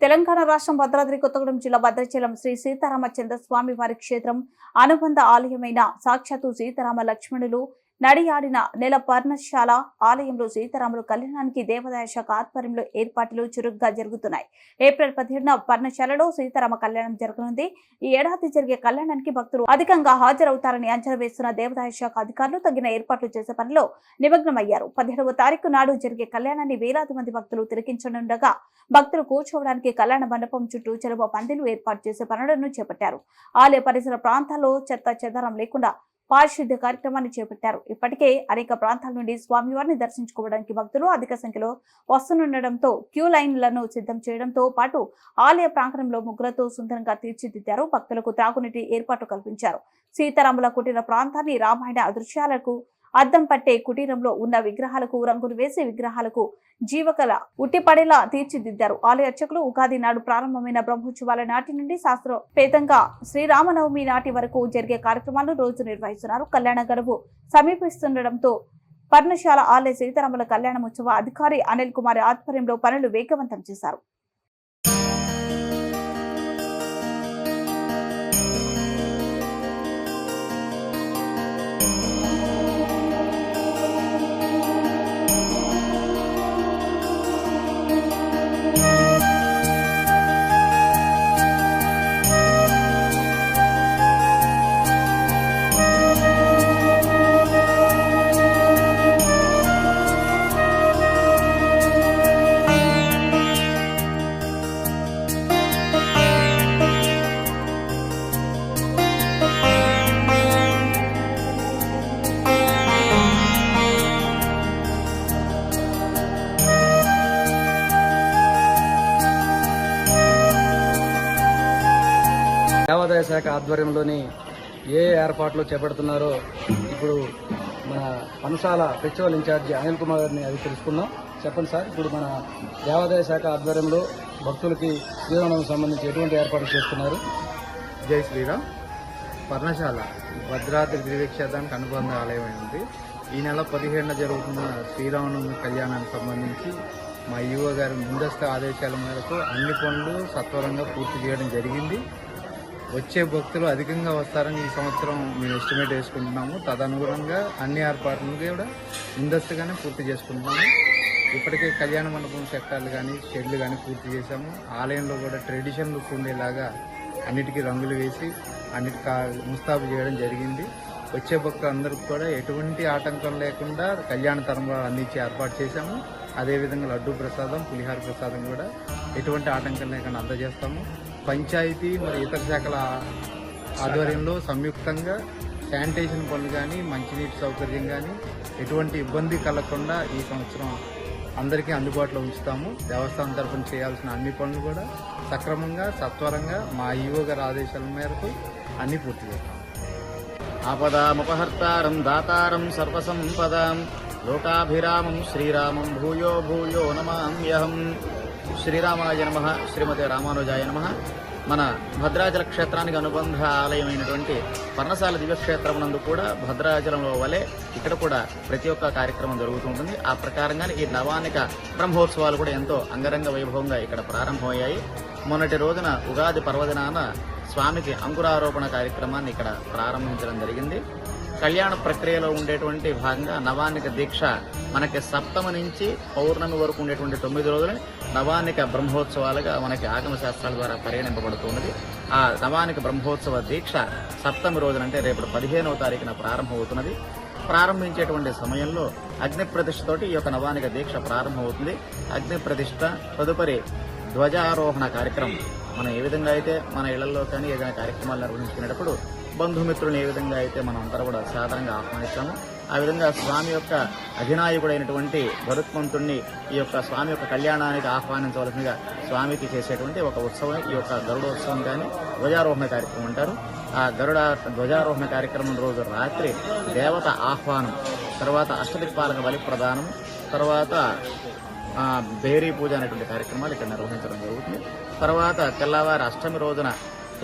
తెలంగాణ రాష్ట్రం భద్రాద్రి కొత్తగూడెం జిల్లా భద్రాచలం శ్రీ సీతారామచంద్ర స్వామి వారి క్షేత్రం అనుబంధ ఆలయమైన సాక్షాత్తు సీతారామ లక్ష్మణులు నడియాడిన నెల పర్ణశాల ఆలయంలో సీతారాముల కళ్యాణానికి దేవాదాయ శాఖ ఆధ్వర్యంలో ఏర్పాట్లు చురుగ్గా జరుగుతున్నాయి. ఏప్రిల్ 17న పర్ణశాలలో సీతారామ కళ్యాణం జరగనుంది. ఈ ఏడాది జరిగే కళ్యాణానికి భక్తులు అధికంగా హాజరవుతారని అంచనా వేస్తున్న దేవాదాయ శాఖ అధికారులు తగిన ఏర్పాట్లు చేసే పనిలో నిమగ్నమయ్యారు. 17వ తారీఖు నాడు జరిగే కళ్యాణాన్ని వేలాది మంది భక్తులు తిలకించనుండగా భక్తులు కూర్చోవడానికి కళ్యాణ మండపం చుట్టూ చెరువు పందిలు ఏర్పాటు చేసే పనులను చేపట్టారు. ఆలయ పరిసర ప్రాంతాల్లో చెత్త చెదారం లేకుండా పారిశుద్ధ్య కార్యక్రమాన్ని చేపట్టారు. ఇప్పటికే అనేక ప్రాంతాల నుండి స్వామివారిని దర్శించుకోవడానికి భక్తులు అధిక సంఖ్యలో వస్తుండటంతో క్యూ లైన్లను సిద్ధం చేయడంతో పాటు ఆలయ ప్రాంగణంలో ముగ్గులతో సుందరంగా తీర్చిదిద్దారు. భక్తులకు త్రాగునీటి ఏర్పాటు కల్పించారు. సీతారాముల కుటీర ప్రాంతాన్ని రామాయణ దృశ్యాలకు అద్దం పట్టే కుటీరంలో ఉన్న విగ్రహాలకు రంగులు వేసి విగ్రహాలకు జీవకళ ఉట్టిపడేలా తీర్చిదిద్దారు. ఆలయ అర్చకులు ఉగాది నాడు ప్రారంభమైన బ్రహ్మోత్సవాల నాటి నుండి శాస్త్రోపేతంగా శ్రీరామనవమి నాటి వరకు జరిగే కార్యక్రమాలను రోజు నిర్వహిస్తున్నారు. కళ్యాణ గడువు సమీపిస్తుండటంతో పర్ణశాల ఆలయ సీతారాముల కళ్యాణోత్సవ అధికారి అనిల్ కుమార్ ఆధ్వర్యంలో పనులు వేగవంతం చేశారు. దేవాదాయ శాఖ ఆధ్వర్యంలోని ఏ ఏర్పాట్లు చేపడుతున్నారో ఇప్పుడు మన పనసాల ఫెస్టివల్ ఇన్ఛార్జి అనిల్ కుమార్ గారిని అది తెలుసుకుందాం. చెప్పండి సార్, ఇప్పుడు మన దేవాదాయ శాఖ ఆధ్వర్యంలో భక్తులకి శ్రీరామనవమికి సంబంధించి ఎటువంటి ఏర్పాట్లు చేస్తున్నారు? జై శ్రీరామ్. పర్ణశాల భద్రాద్రి దివ్యక్షేత్రానికి అనుబంధ ఆలయమైంది. ఈ నెల 17న జరుగుతున్న శ్రీరామనవమి కళ్యాణానికి సంబంధించి మా ఈవో గారి ముందస్తు ఆదేశాల మేరకు అన్ని పనులు సత్వరంగా పూర్తి చేయడం జరిగింది. వచ్చే భక్తులు అధికంగా వస్తారని ఈ సంవత్సరం మేము ఎస్టిమేట్ వేసుకుంటున్నాము. తదనుగుణంగా అన్ని ఏర్పాట్లను కూడా ముందస్తుగానే పూర్తి చేసుకుంటున్నాము. ఇప్పటికే కళ్యాణ మండపం చక్రాలు కానీ షెడ్లు కానీ పూర్తి చేశాము. ఆలయంలో కూడా ట్రెడిషన్ లుక్ ఉండేలాగా అన్నిటికీ రంగులు వేసి అన్నిటికీ ముస్తాబు చేయడం జరిగింది. వచ్చే భక్తులందరికీ కూడా ఎటువంటి ఆటంకం లేకుండా కళ్యాణ తరంబాలు అందించి ఏర్పాటు చేశాము. అదేవిధంగా లడ్డూ ప్రసాదం, పులిహార ప్రసాదం కూడా ఎటువంటి ఆటంకం లేకుండా అందజేస్తాము. పంచాయతీ మరియు ఇతర శాఖల ఆధ్వర్యంలో సంయుక్తంగా శానిటేషన్ పనులు కానీ మంచినీటి సౌకర్యం కానీ ఎటువంటి ఇబ్బంది కలగకుండా ఈ సంవత్సరం అందరికీ అందుబాటులో ఉంచుతాము. దేవస్థానం తరఫున చేయాల్సిన అన్ని పనులు కూడా సక్రమంగా సత్వరంగా మా ఈవో గారి ఆదేశాల మేరకు అన్ని పూర్తి చేస్తాము. ఆపదాముపహర్తారం దాతారం సర్వసంపదాం లోకాభిరామం శ్రీరామం భూయో భూయో నమామ్యహం. శ్రీరామాయ నమః, శ్రీమతే రామానుజాయ నమః. మన భద్రాచల క్షేత్రానికి అనుబంధ ఆలయమైనటువంటి పర్ణశాల దివ్యక్షేత్రమునందు కూడా భద్రాచలంలో వలె ఇక్కడ కూడా ప్రతి ఒక్క కార్యక్రమం జరుగుతూ ఉంటుంది. ఆ ప్రకారంగానే ఈ నవానిక బ్రహ్మోత్సవాలు కూడా ఎంతో అంగరంగ వైభవంగా ఇక్కడ ప్రారంభమయ్యాయి. మొన్నటి రోజున ఉగాది పర్వదినాన స్వామికి అంకురారోపణ కార్యక్రమాన్ని ఇక్కడ ప్రారంభించడం జరిగింది. కళ్యాణ ప్రక్రియలో ఉండేటువంటి భాగంగా నవానిక దీక్ష మనకి సప్తమి నుంచి పౌర్ణమి వరకు ఉండేటువంటి 9 రోజులు నవానిక బ్రహ్మోత్సవాలుగా మనకి ఆగమ శాస్త్రాల ద్వారా పరిగణింపబడుతున్నది. ఆ నవానిక బ్రహ్మోత్సవ దీక్ష సప్తమి రోజున అంటే రేపు 15వ తారీఖున ప్రారంభమవుతున్నది. ప్రారంభించేటువంటి సమయంలో అగ్ని ప్రతిష్ఠతోటి ఈ యొక్క నవానిక దీక్ష ప్రారంభమవుతుంది. అగ్ని ప్రతిష్ఠ తదుపరి ధ్వజారోహణ కార్యక్రమం. మనం ఏ విధంగా అయితే మన ఇళ్లలో కానీ ఏదైనా కార్యక్రమాలు నిర్వహించుకునేటప్పుడు బంధుమిత్రులను ఏ విధంగా అయితే మనం అందరూ కూడా సాధారణంగా ఆహ్వానిస్తాము, ఆ విధంగా స్వామి యొక్క అధినాయకుడైనటువంటి గరుత్మంతుణ్ణి ఈ యొక్క స్వామి యొక్క కళ్యాణానికి ఆహ్వానించవలసిందిగా స్వామికి చేసేటువంటి ఒక ఉత్సవం ఈ యొక్క గరుడోత్సవం కానీ ధ్వజారోహణ కార్యక్రమం అంటారు. ఆ ధ్వజారోహణ కార్యక్రమం రోజు రాత్రి దేవత ఆహ్వానం, తర్వాత అష్టదిక్పాలక బలి ప్రదానం, తర్వాత బేరీ పూజ అనేటువంటి కార్యక్రమాలు ఇక్కడ నిర్వహించడం జరుగుతుంది. తర్వాత తెల్లవారి అష్టమి రోజున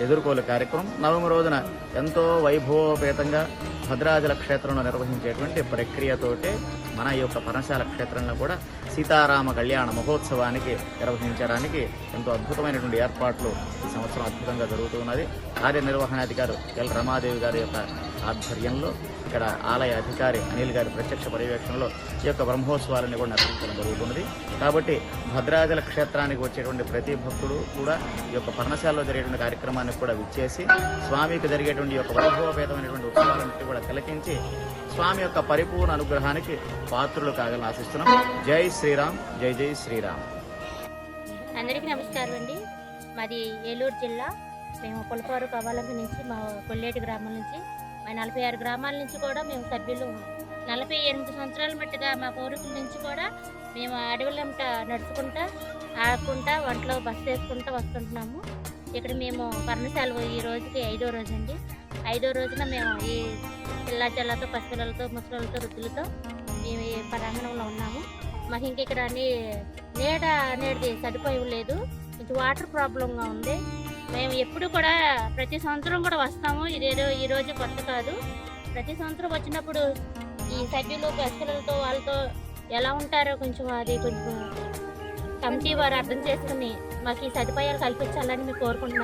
ఎదుర్కోలు కార్యక్రమం, నవమి రోజున ఎంతో వైభవోపేతంగా భద్రాచల క్షేత్రంలో నిర్వహించేటువంటి ప్రక్రియతోటే మన ఈ యొక్క పర్ణశాల క్షేత్రంలో కూడా సీతారామ కళ్యాణ మహోత్సవానికి నిర్వహించడానికి ఎంతో అద్భుతమైనటువంటి ఏర్పాట్లు ఈ సంవత్సరం అద్భుతంగా జరుగుతున్నది. కార్యనిర్వహణాధికారి ఎల్ రమాదేవి గారి యొక్క ఆధ్వర్యంలో ఇక్కడ ఆలయ అధికారి అనిల్ గారి ప్రత్యక్ష పర్యవేక్షణలో ఈ యొక్క బ్రహ్మోత్సవాలను కూడా నిర్వహించడం జరుగుతున్నది. కాబట్టి భద్రాచల క్షేత్రానికి వచ్చేటువంటి ప్రతి భక్తుడు కూడా ఈ యొక్క పర్ణశాలలో జరిగేటువంటి కార్యక్రమానికి కూడా విచ్చేసి స్వామికి జరిగేటువంటి యొక్క వైభవపేతమైనటువంటి ఉత్సవాలన్నింటినీ కూడా తిలకించి స్వామి యొక్క పరిపూర్ణ అనుగ్రహానికి పాత్రులు కాగలని ఆశిస్తున్నాం. జై శ్రీరామ్, జై జై శ్రీరామ్. అందరికీ నమస్కారం అండి. మాది ఏలూరు జిల్లా. మేము పులపారు కవాలంక నుంచి మా కొల్లేటి గ్రామం నుంచి మా 46 గ్రామాల నుంచి కూడా మేము సభ్యులు 48 సంవత్సరాల మట్టుగా మా పౌరుకుల నుంచి కూడా మేము అడవులంట నడుచుకుంటా ఆడుకుంటా వంటలో బస్సు వేసుకుంటూ వస్తుంటున్నాము. ఇక్కడ మేము పర్ణశాల ఈ రోజుకి 5వ రోజు అండి. 5వ రోజున మేము ఈ పిల్ల జల్లతో పసిపిల్లలతో ముసలితో వృద్ధులతో మేము ఈ పరాంగణంలో ఉన్నాము. మాకు ఇంక ఇక్కడ నీడ అనేది సదుపాయం లేదు. కొంచెం వాటర్ ప్రాబ్లంగా ఉంది. మేము ఎప్పుడు కూడా ప్రతి సంవత్సరం కూడా వస్తాము. ఇదేదో ఈ రోజు కొత్త కాదు. ప్రతి సంవత్సరం వచ్చినప్పుడు ఈ సభ్యులు పసిపిల్లలతో వాళ్ళతో ఎలా ఉంటారో కొంచెం కమిటీ వారు అర్థం చేసుకుని మాకు ఈ సదుపాయాలు కల్పించాలని మేము కోరుకుంటున్నాము.